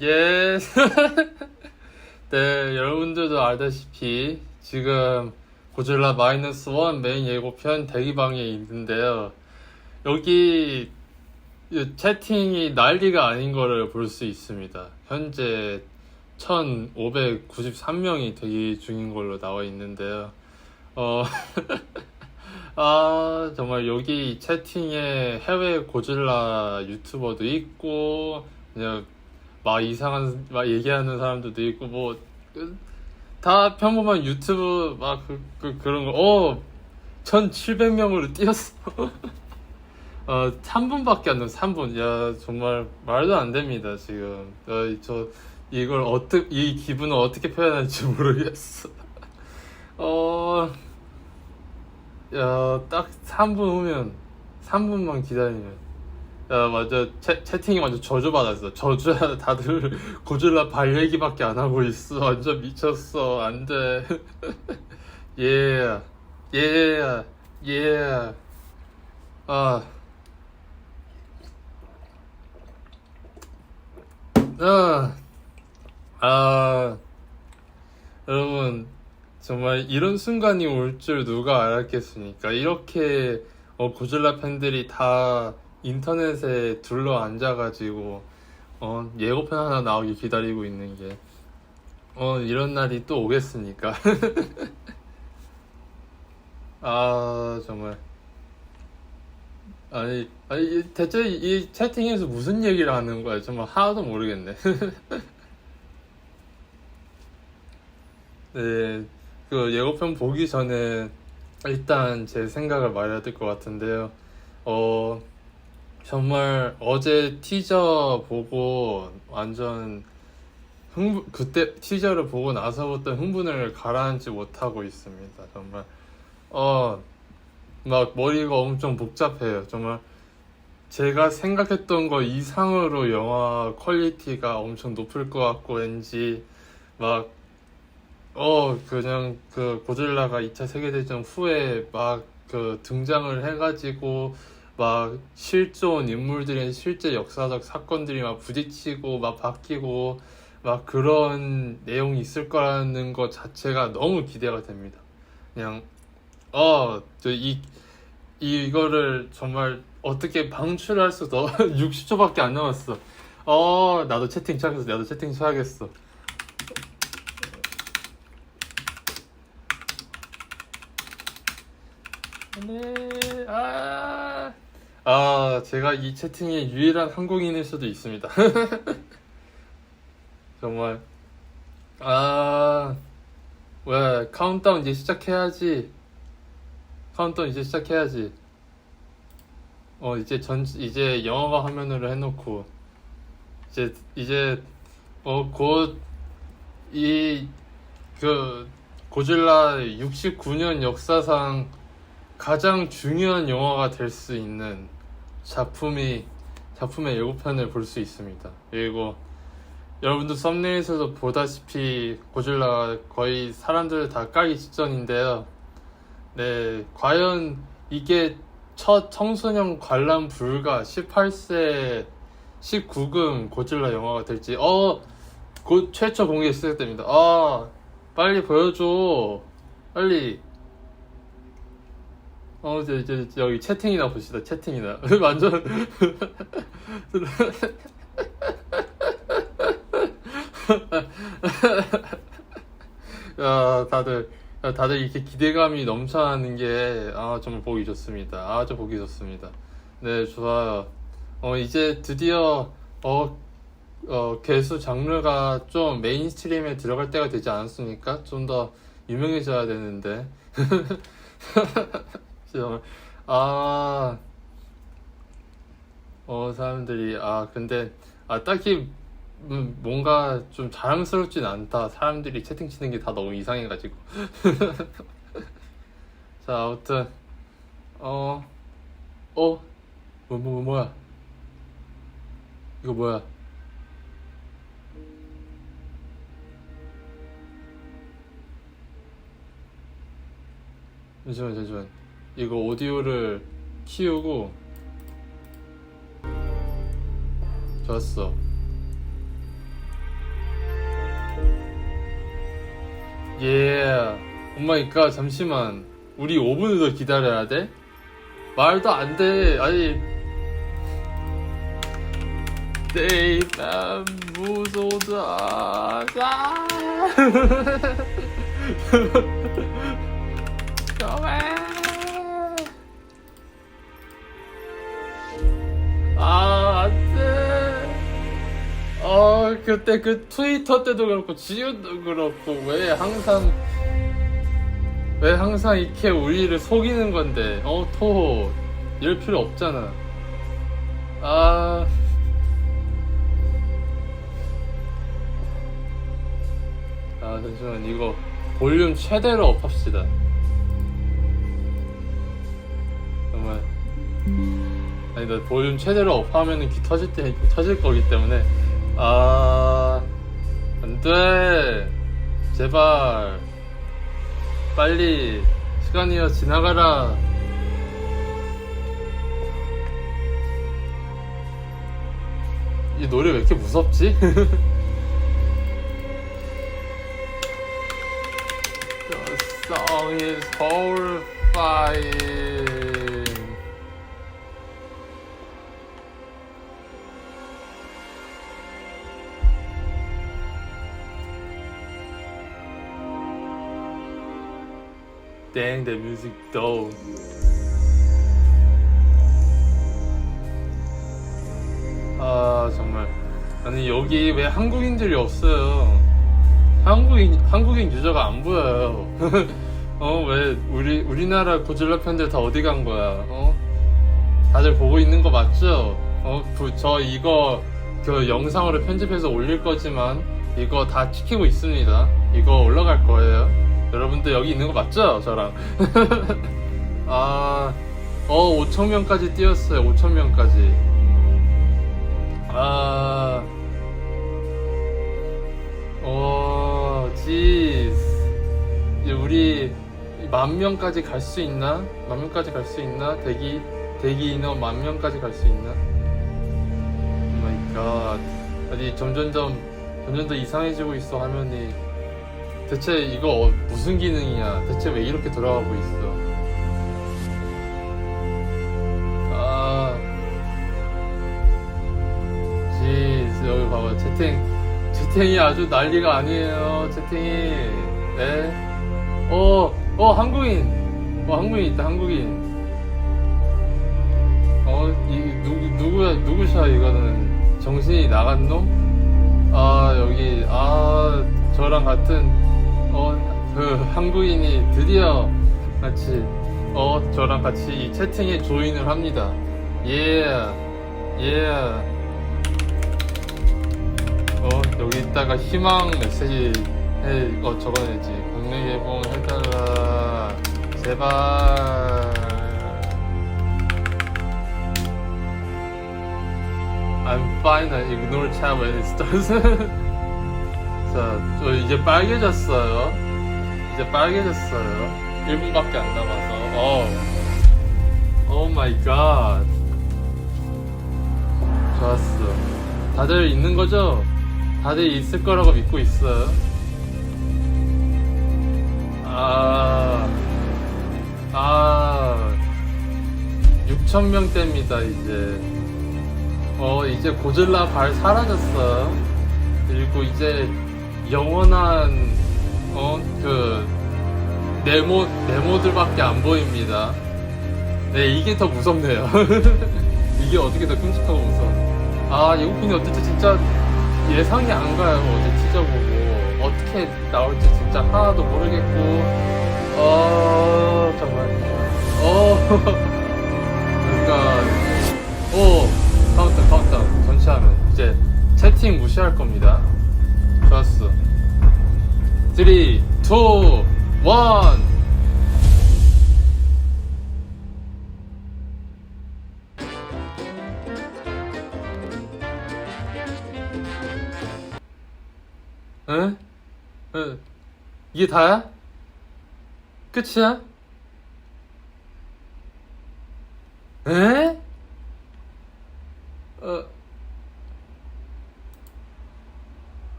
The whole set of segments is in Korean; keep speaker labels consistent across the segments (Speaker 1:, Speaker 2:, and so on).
Speaker 1: 예. 네, 여러분들도 알다시피 지금 고질라 마이너스 원 메인 예고편 대기방에 있는데요. 여기 이 채팅이 난리가 아닌 거를 볼 수 있습니다. 현재 1593명이 대기 중인 걸로 나와 있는데요. 어, 정말 여기 채팅에 해외 고질라 유튜버도 있고, 그냥 막 이상한 막 얘기하는 사람들도 있고, 뭐 다 평범한 유튜브 막 그런 거. 1700명으로 뛰었어. 3분밖에 안 돼. 3분. 야, 정말 말도 안 됩니다 지금. 저 이걸 이 기분을 어떻게 표현할지 모르겠어. 야, 딱 3분 후면, 3분만 기다리면, 야, 맞아. 채팅이 완전 저주받았어. 저주야. 다들 고질라 발 얘기밖에 안 하고 있어. 완전 미쳤어. 안 돼. 예, 예, 예. 아, 아, 아, 여러분, 정말 이런 순간이 올 줄 누가 알았겠습니까? 이렇게 고질라 팬들이 다 인터넷에 둘러 앉아가지고 예고편 하나 나오기 기다리고 있는 게 이런 날이 또 오겠습니까? 정말. 대체 이 채팅에서 무슨 얘기를 하는 거야? 정말 하나도 모르겠네. 네, 그 예고편 보기 전에 일단 제 생각을 말해야 될 것 같은데요. 어, 정말 어제 티저 보고 완전 그때 티저를 보고 나서부터 흥분을 가라앉지 못하고 있습니다. 정말, 막 머리가 엄청 복잡해요. 정말 제가 생각했던 거 이상으로 영화 퀄리티가 엄청 높을 것 같고, 왠지 막 그냥 그 고질라가 2차 세계대전 후에 막 그 등장을 해가지고 막 실존 인물들의 실제 역사적 사건들이 막 부딪히고 막 바뀌고 막 그런 내용이 있을 거라는 것 자체가 너무 기대가 됩니다. 그냥 이거를 정말 어떻게 방출할 수도 60초밖에 안 남았어. 나도 채팅 쳐야겠어. 나도 채팅 쳐야겠어. 네, 제가 이 채팅의 유일한 한국인일 수도 있습니다. 정말. 왜, 카운트다운 이제 시작해야지. 카운트다운 이제 시작해야지. 이제 영어화 화면으로 해놓고, 이제, 곧, 고질라 69년 역사상 가장 중요한 영화가 될 수 있는 작품의 예고편을 볼 수 있습니다. 그리고 여러분도 썸네일에서도 보다시피 고질라 거의 사람들 다 까기 직전인데요. 네, 과연 이게 첫 청소년 관람 불가 18세 19금 고질라 영화가 될지 곧 최초 공개 시작됩니다. 빨리 보여줘. 빨리. 여기 채팅이나 봅시다. 채팅이나. 완전. 다들 이렇게 기대감이 넘쳐나는 게, 정말 보기 좋습니다. 아주 보기 좋습니다. 네, 좋아요. 이제 드디어, 개수 장르가 좀 메인스트림에 들어갈 때가 되지 않았습니까? 좀 더 유명해져야 되는데. 정말, 사람들이, 근데, 딱히, 뭔가 좀 자랑스럽진 않다. 사람들이 채팅 치는 게 다 너무 이상해가지고. 자, 아무튼, 뭐야? 이거 뭐야? 잠시만. 이거 오디오를 키우고, 좋았어. 예. 오마이갓, 잠시만. 우리 5분을 더 기다려야 돼? 말도 안 돼. 아니. 내맘 무소자. 아, 안 돼. 그때 그 트위터 때도 그렇고, 지훈도 그렇고, 왜 항상 이렇게 우리를 속이는 건데, 토. 이럴 필요 없잖아. 아. 잠시만, 이거 볼륨 최대로 업합시다. 정말. 아니, 나 볼륨 최대로 업하면은 귀 터질 거기 때문에. 안 돼. 제발. 빨리. 시간이여 지나가라. 이 노래 왜 이렇게 무섭지? The song is horrifying. Dang, the music though. 정말. 아니, 여기 왜 한국인들이 없어요? 한국인 유저가 안 보여요. 왜 우리나라 고질라 팬들 다 어디 간 거야? 다들 보고 있는 거 맞죠? 저 이거 그 영상으로 편집해서 올릴 거지만 이거 다 지키고 있습니다. 이거 올라갈 거예요. 여러분들 여기 있는 거 맞죠? 저랑. 5,000명까지 뛰었어요. 5,000명까지. 지스. 이제 우리 10,000명까지 갈 수 있나? 10,000명까지 갈 수 있나? 대기 인원 10,000명까지 갈 수 있나? 오 마이 갓. 아니, 점점 더 이상해지고 있어, 화면이. 대체 이거 무슨 기능이야? 대체 왜 이렇게 돌아가고 있어? 지스. 여기 봐봐. 채팅이 아주 난리가 아니에요. 채팅이. 네. 한국인. 한국인 있다, 한국인. 누구셔, 이거는. 정신이 나간 놈? 여기, 저랑 같은, 그 한국인이 드디어 같이, 저랑 같이 이 채팅에 조인을 합니다. 예. 여기 있다가 희망 메시지 적어내지. 국내 개봉 해달라. 제발. I'm fine. I ignore chat when it starts. 자, 저 이제 빨개졌어요. 1분밖에 안 남아서. 오 마이 갓. 좋았어. 다들 있는 거죠? 다들 있을 거라고 믿고 있어요. 6,000명대입니다, 이제. 이제 고질라 발 사라졌어요. 그리고 이제 영원한, 그, 네모들밖에 안 보입니다. 네, 이게 더 무섭네요. 이게 어떻게 더 끔찍하고 무서워. 예고편이 어떨지 진짜 예상이 안 가요. 어제 티저 보고. 어떻게 나올지 진짜 하나도 모르겠고. 정말. 그러니까, 카운트. 전체하면. 이제 채팅 무시할 겁니다. 좋았어. 3, 2, 1. 에? 이게 다야? 끝이야? 에?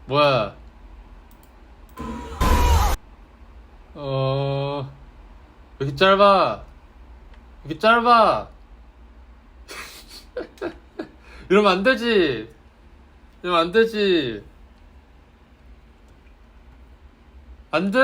Speaker 1: 뭐야. 왜 이렇게 짧아? 왜 이렇게 짧아? 이러면 안 되지. 이러면 안 되지. 안 돼.